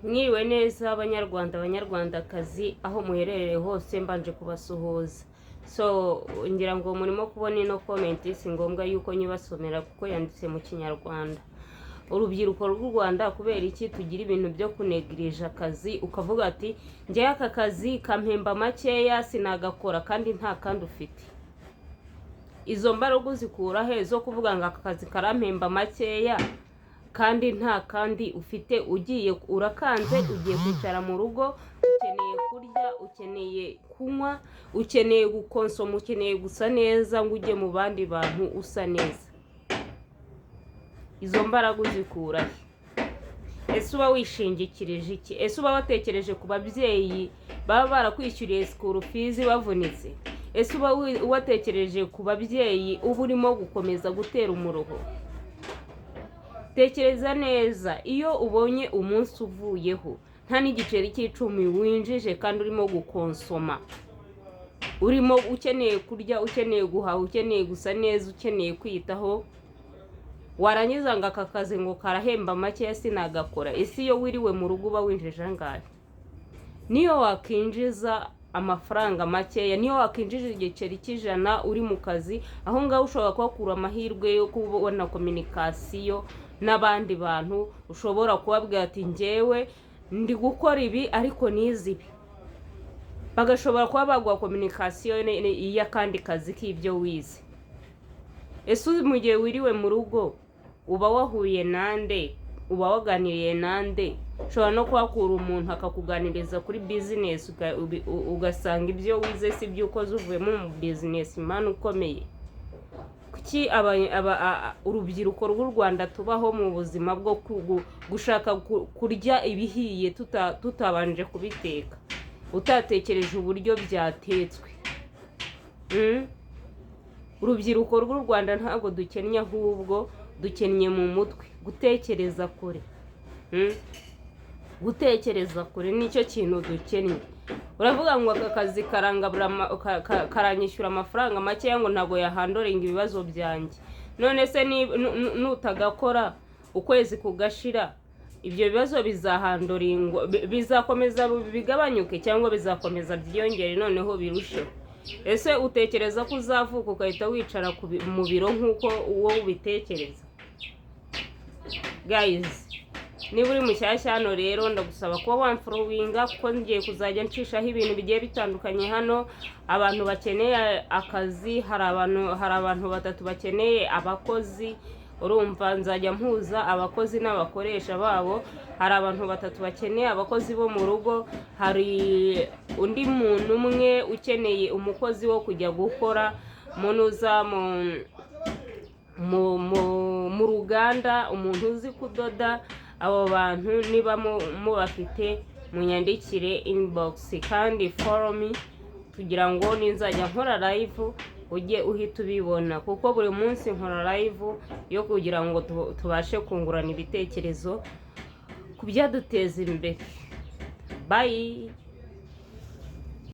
Mwiriwe neza abanyarwandakazi aho muherereye hose mbanje kubasuhuza. Ngira ngo murimo kubona ino comment si ngombwa yuko nyibasomera kuko yanditse mu Kinyarwanda. Urubyiruko rw'u Rwanda kubera iki tugira ibintu byo kunegirija akazi ukavuga ati njye aka kazi kampemba makeya sinagakora kandi nta kandi ufite. Izo mbaraga zikura he zo kuvuga ngo aka kazi karampemba makeya kandi nta kandi ufite, ugiye urakanze, ugiye kwicara mu rugo, ukeneye kurya, ukeneye kunywa, ukeneye gukonsoma, ukeneye gusa neza ngo ujye mu bandi bantu usa neza. Izo mbaraga uzikura he? Ese uba wishingikirije iki? Ese uba watekereje ku babyeyi baba barakwishyuriye school fees bavunitse? Ese uba watekereje ku babyeyi uba urimo gukomeza gutera umuruho? Tekereza neza, iyo ubonye umunsi uvuyeho nta n'igiceri cy'icumi winjije kandi urimo gukonsoma, urimo ukeneye kurya, ukeneye guhaha, ukeneye gusa neza, ukeneye kwitaho, warangiza ngo aka kazi ngo karahemba make sinagakora. Ese iyo wiriwe mu rugo uba winjije angahe? Niyo wakinjiza amafaranga makeya, niyo wakinjije igiceri cy'ijana uri mu kazi, aho ngaho ushobora kuhakura amahirwe yo kubona communication n'abandi bantu. Ushobora kubabwira ati njyewe ndi gukora ibi ariko nizi ibi, bagashobora kuba baguha communication y'akandi kazi k'ibyo wize. Ese mu gihe wiriwe mu rugo uba wahuye nande? Uba waganiriye nande? Ushobora no kuhakura umuntu akakuganiriza kuri business ugasanga ibyo wize si byo ukoze, uvuyemo mu business man ukomeye. Kuki urubyiruko rw'u Rwanda tubaho mu buzima bwo gushaka kurya ibihiye tutabanje kubiteka, utatekereje uburyo byatetswe? Urubyiruko rw'u Rwanda ntabwo dukennye, ahubwo dukennye mu mutwe. Gutekereza kure, gutekereza kure nicyo kintu dukennye. Uravuga ngo aka kazi karanyishyura amafaranga make ngo ntago yahandoringa ibibazo byanjye. None se nutagakora ukwezi kugashira, ibyo bibazo bizahandoringwa, bizakomeza bigabanyuke cyangwa bizakomeza byiyongere noneho birusheho? Ese utekereza ko uzavuka ukahita wicara mu biro nk'uko uwo ubitekereza? Guys, niba uri mushyashya hano rero ndagusaba kuba wamfollowinga kuko ngiye kuzajya ncishaho ibintu bigiye bitandukanye hano. Abantu bakeneye akazi, hari abantu batatu bakeneye abakozi. Urumva nzajya mpuza abakozi n'abakoresha babo. Hari abantu batatu bakeneye abakozi bo mu rugo, hari undi muntu umwe ukeneye umukozi wo kujya gukora munuza mu ruganda, umuntu uzi kudoda. Abo bantu niba mubafite munyandikire inbox kandi follow me kugira ngo ninzajya nkora live ujye uhita ubibona, kuko buri munsi nkora live yo kugira ngo tubashe kungurana ibitekerezo ku byaduteza imbere. Bye.